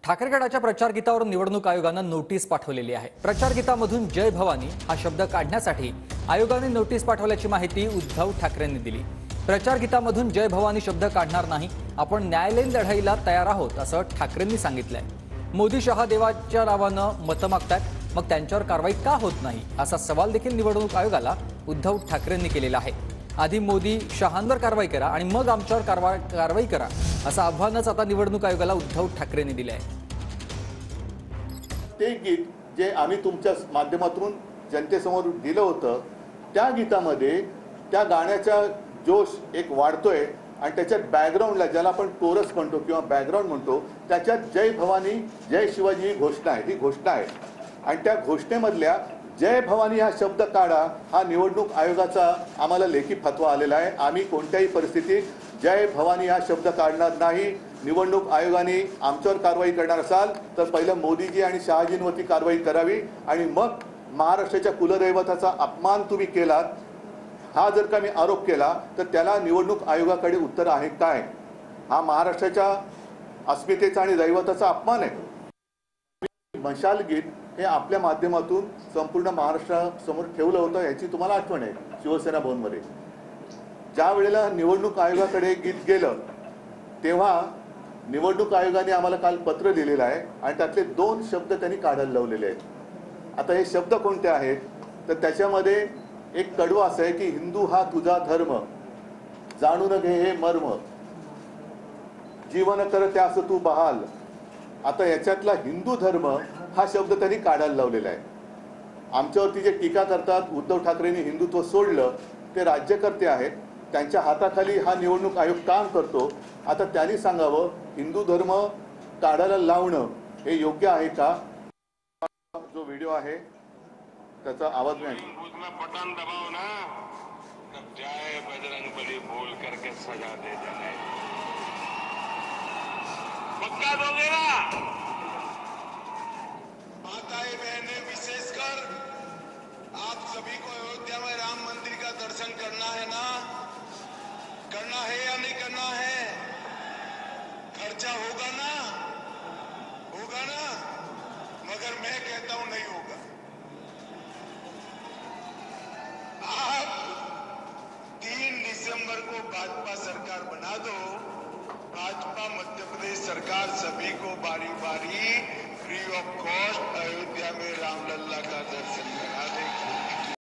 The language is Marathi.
ठाकरे गटाच्या प्रचार गीतावर निवडणूक आयोगानं नोटीस पाठवलेली आहे। प्रचार गीतामधून जय भवानी हा शब्द काढण्यासाठी आयोगाने नोटीस पाठवल्याची माहिती उद्धव ठाकरेंनी दिली। प्रचार गीतामधून जय भवानी शब्द काढणार नाही, आपण न्यायालयीन लढाईला तयार आहोत असं ठाकरेंनी सांगितलंय। मोदी शहा देवाच्या नावानं मतं मागतात, मग त्यांच्यावर कारवाई का होत नाही असा सवाल देखील निवडणूक आयोगाला उद्धव ठाकरेंनी केलेला आहे। आधी मोदी शहांवर कारवाई करा आणि मग आमच्यावर कारवाई करा असं आव्हानच आता निवडणूक आयोगाला उद्धव ठाकरेंनी दिले आहे। ते गीत जे आम्ही तुमच्या माध्यमातून जनतेसमोर दिलं होतं, त्या गीतामध्ये त्या गाण्याचा जोश एक वाढतोय आणि त्याच्यात बॅकग्राऊंडला ज्याला आपण कोरस म्हणतो किंवा बॅकग्राऊंड म्हणतो, त्याच्यात जय भवानी जय शिवाजी ही घोषणा आहे। ही घोषणा आहे आणि त्या घोषणेमधल्या जय भवानी हा शब्द काढा हा निवडणूक आयोगाचा आम्हाला लेखी फतवा आलेला आहे। आम्ही कोणत्याही परिस्थितीत जय भवानी हा शब्द काढणार नाही। निवडणूक आयोगाने आमच्यावर कारवाई करणार असाल तर पहिलं मोदीजी आणि शहाजींवरती कारवाई करावी आणि मग महाराष्ट्राच्या कुलदैवताचा अपमान तुम्ही केलात हा जर का मी आरोप केला तर त्याला निवडणूक आयोगाकडे उत्तर आहे काय? हा महाराष्ट्राच्या अस्मितेचा आणि दैवताचा अपमान आहे। मशाल गीत हे आपल्या माध्यमातून संपूर्ण महाराष्ट्रासमोर ठेवलं होतं, याची तुम्हाला आठवण आहे। शिवसेना भवनमध्ये ज्या वेळेला निवडणूक आयोगाकडे गीत गेलं तेव्हा निवडणूक आयोगाने आम्हाला काल पत्र लिहिलेलं आहे आणि त्यातले 2 शब्द त्यांनी काढायला लावलेले आहेत। आता हे शब्द कोणते आहेत तर त्याच्यामध्ये एक कडवं असं आहे की हिंदू हा तुझा धर्म, जाणून घे हे मर्म, जीवन कर त्यास तू बहाल। आता याच्यातला हिंदू धर्म हा शब्द त्यांनी काढायला लावलेला आहे। आमच्यावरती जे टीका करतात उद्धव ठाकरेंनी हिंदुत्व सोडलं, ते राज्यकर्ते आहेत, त्यांच्या हाताखाली हा निवडणूक आयोग काम करतो। आता त्यांनी सांगावं हिंदू धर्म काढायला लावणं हे योग्य आहे का? जो व्हिडिओ आहे त्याचा आवाज नाही। बटन दबाओ ना, तब जय बजरंगबली बोल करके सजा दे देंगे। पक्का दोगे ना? माताएं बहनें, विशेषकर आप सभी को अयोध्या में राम मंदिर का दर्शन करना है ना? करना है या नहीं करना है? खर्चा होगा ना? होगा ना? मगर मैं कहता हूं नहीं होगा। आप 3 दिसंबर को भाजपा सरकार बना दो। भाजपा मध्य प्रदेश सरकार सभी को बारी बारी फ्री ऑफ कॉस्ट